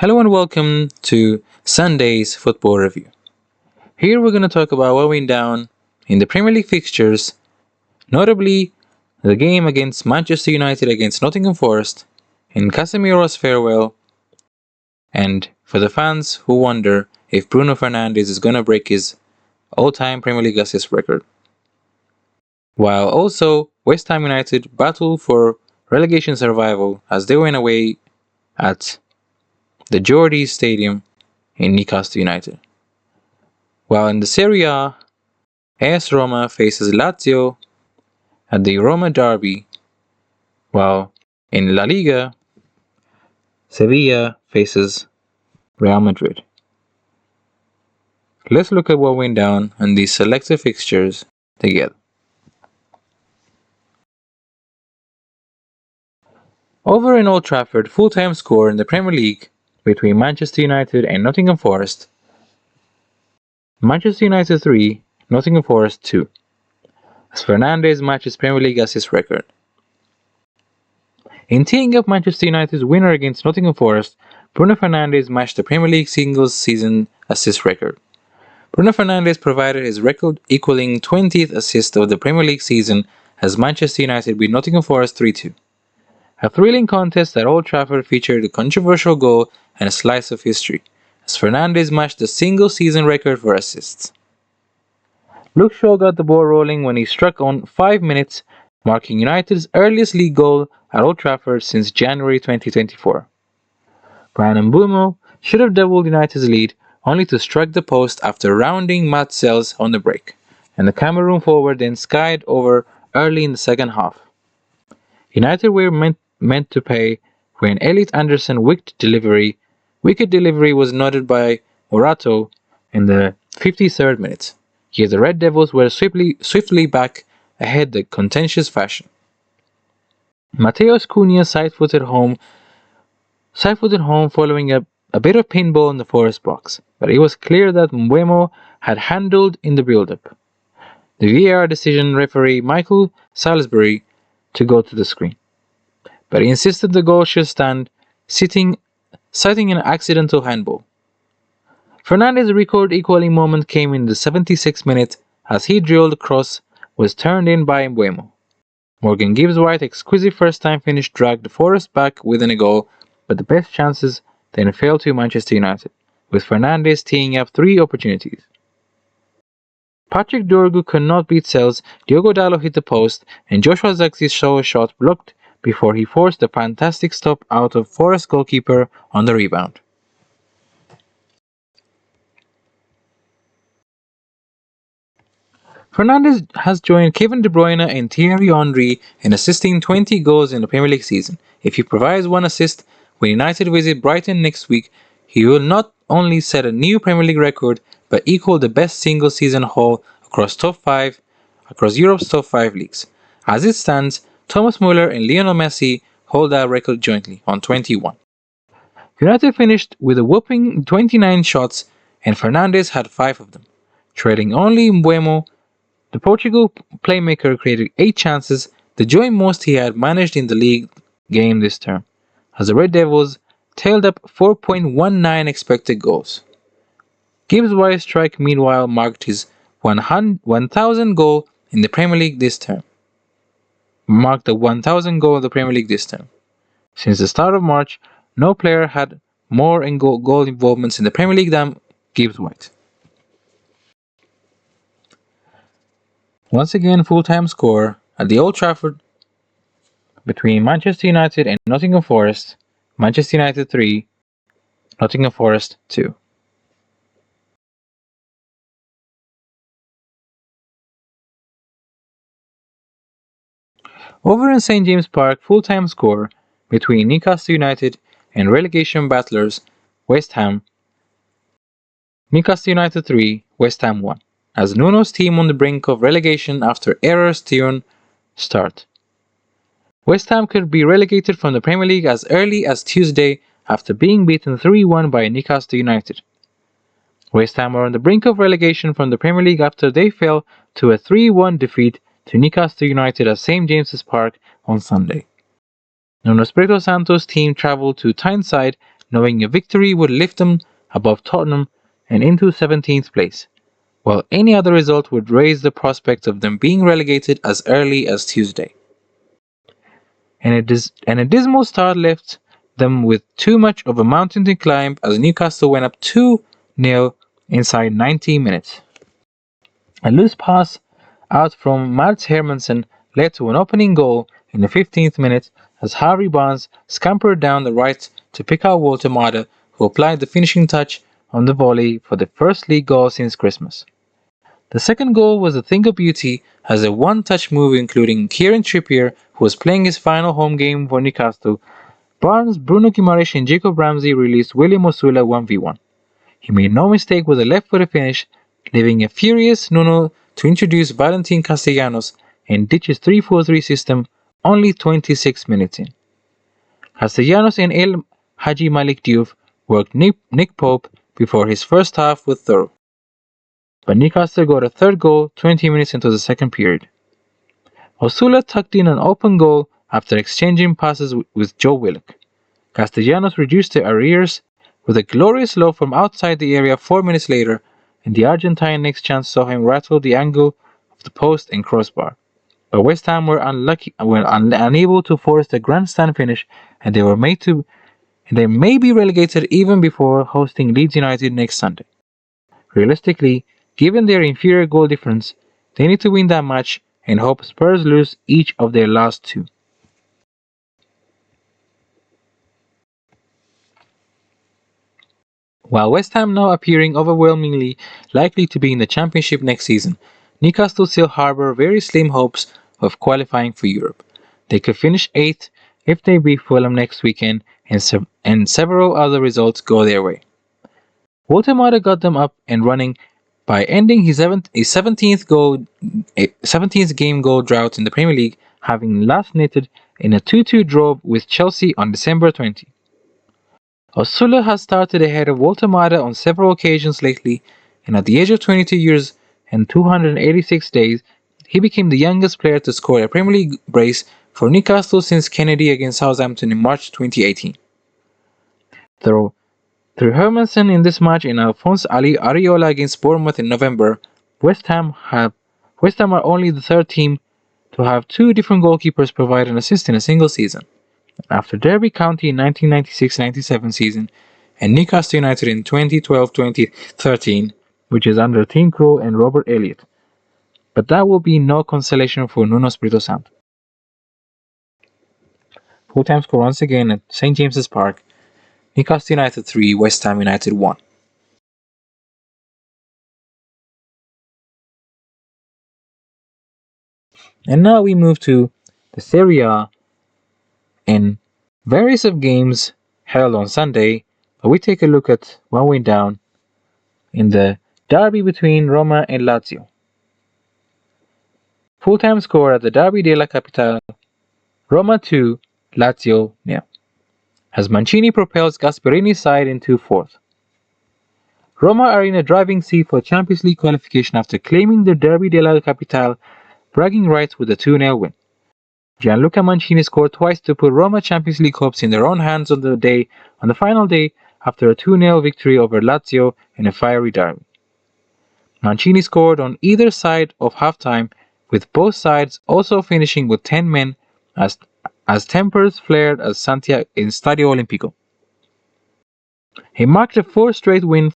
Hello and welcome to Sunday's Football Review. Here we're going to talk about what went down in the Premier League fixtures, notably the game against Manchester United against Nottingham Forest, in Casemiro's farewell, and for the fans who wonder if Bruno Fernandes is going to break his all-time Premier League assist record. While also Westham United battle for relegation survival as they went away at the Geordie Stadium in Newcastle United. While in the Serie A, AS Roma faces Lazio at the Roma Derby, while in La Liga, Sevilla faces Real Madrid. Let's look at what went down in these selected fixtures together. Over in Old Trafford, full-time score in the Premier League between Manchester United and Nottingham Forest. Manchester United 3, Nottingham Forest 2, as Fernandes matches Premier League assist record. In teeing up Manchester United's winner against Nottingham Forest, Bruno Fernandes matched the Premier League singles season assist record. Bruno Fernandes provided his record equaling 20th assist of the Premier League season as Manchester United beat Nottingham Forest 3-2. A thrilling contest at Old Trafford featured a controversial goal and a slice of history, as Fernandes matched the single-season record for assists. Luke Shaw got the ball rolling when he struck on 5 minutes, marking United's earliest league goal at Old Trafford since January 2024. Bryan Mbeumo should have doubled United's lead, only to strike the post after rounding Matt Sells on the break, and the Cameroon forward then skied over early in the second half. United were meant to pay when Elliot Anderson wicked delivery was noted by Morato in the 53rd minute. Yet the Red Devils were swiftly back ahead the contentious fashion. Mateus Cunha side-footed home following a bit of pinball in the Forest box, but it was clear that Mbeumo had handled in the build-up. The VAR decision referee Michael Salisbury to go to the screen, but he insisted the goal should stand, citing an accidental handball. Fernandes' record equaling moment came in the 76th minute as he drilled cross was turned in by Mbeumo. Morgan Gibbs-White's exquisite first-time finish dragged the Forest back within a goal, but the best chances then fell to Manchester United, with Fernandes teeing up 3 opportunities. Patrick Dorgu could not beat Sells, Diogo Dalot hit the post, and Joshua Zirkzee saw a shot blocked before he forced a fantastic stop out of Forest goalkeeper on the rebound. Fernandes has joined Kevin De Bruyne and Thierry Henry in assisting 20 goals in the Premier League season. If he provides 1 assist when United visit Brighton next week, he will not only set a new Premier League record, but equal the best single-season haul across Europe's top 5 leagues. As it stands, Thomas Muller and Lionel Messi hold that record jointly on 21. United finished with a whopping 29 shots, and Fernandes had 5 of them, trailing only Mbeumo. The Portugal playmaker created 8 chances, the joint most he had managed in the league game this term, as the Red Devils tailed up 4.19 expected goals. Gibbs-White's strike meanwhile marked his 1,000th goal in the Premier League this term. Since the start of March, no player had more goal involvements in the Premier League than Gibbs-White. Once again, full-time score at the Old Trafford between Manchester United and Nottingham Forest. Manchester United 3, Nottingham Forest 2. Over in St James Park, full-time score between Newcastle United and relegation battlers West Ham. Newcastle United 3, West Ham 1, as Nuno's team on the brink of relegation after error-strewn start. West Ham could be relegated from the Premier League as early as Tuesday after being beaten 3-1 by Newcastle United. West Ham are on the brink of relegation from the Premier League after they fell to a 3-1 defeat to Newcastle United at St James's Park on Sunday. Nuno Espirito Santo's team travelled to Tyneside knowing a victory would lift them above Tottenham and into 17th place, while any other result would raise the prospect of them being relegated as early as Tuesday. And a dismal start left them with too much of a mountain to climb as Newcastle went up 2-0 inside 90 minutes. A loose pass out from Mats Hermansen led to an opening goal in the 15th minute as Harvey Barnes scampered down the right to pick out Walter Mada, who applied the finishing touch on the volley for the first league goal since Christmas. The second goal was a thing of beauty as a one-touch move including Kieran Trippier, who was playing his final home game for Newcastle. Barnes, Bruno Guimaraes and Jacob Ramsey released William Osula 1v1. He made no mistake with a left-footed finish, leaving a furious Nuno to introduce Valentin Castellanos and ditch his 3-4-3 system only 26 minutes in. Castellanos and El Hadji Malik Diouf worked Nick Pope before his first half was thorough. But Newcastle got a third goal 20 minutes into the second period. Osula tucked in an open goal after exchanging passes with Joe Willock. Castellanos reduced the arrears with a glorious low from outside the area 4 minutes later, and the Argentine next chance saw him rattle the angle of the post and crossbar. But West Ham were unable to force a grandstand finish, and they may be relegated even before hosting Leeds United next Sunday. Realistically, given their inferior goal difference, they need to win that match and hope Spurs lose each of their last two. While West Ham now appearing overwhelmingly likely to be in the Championship next season, Newcastle still harbour very slim hopes of qualifying for Europe. They could finish 8th if they beat Fulham next weekend and several other results go their way. Walter Mada got them up and running by ending his 17th game goal drought in the Premier League, having last netted in a 2-2 draw with Chelsea on December 20. Osula has started ahead of Walter Mada on several occasions lately, and at the age of 22 years and 286 days, he became the youngest player to score a Premier League brace for Newcastle since Kennedy against Southampton in March 2018. Through Hermansen in this match and Alphonse Areola against Bournemouth in November, West Ham are only the third team to have two different goalkeepers provide an assist in a single season, after Derby County in 1996-97 season and Newcastle United in 2012-2013, which is under Tim Krul and Robert Elliott. But that will be no consolation for Nuno Espirito Santo. Full-time score once again at St. James's Park, Newcastle United 3, West Ham United 1. And now we move to the Serie A and various of games held on Sunday, but we take a look at what went down in the derby between Roma and Lazio. Full-time score at the Derby della Capitale, Roma 2, Lazio 0. As Mancini propels Gasperini's side into fourth. Roma are in a driving seat for Champions League qualification after claiming the Derby della Capitale bragging rights with a 2-0 win. Gianluca Mancini scored twice to put Roma Champions League hopes in their own hands on the final day after a 2-0 victory over Lazio in a fiery derby. Mancini scored on either side of halftime, with both sides also finishing with 10 men as tempers flared in Stadio Olimpico. He marked a fourth straight win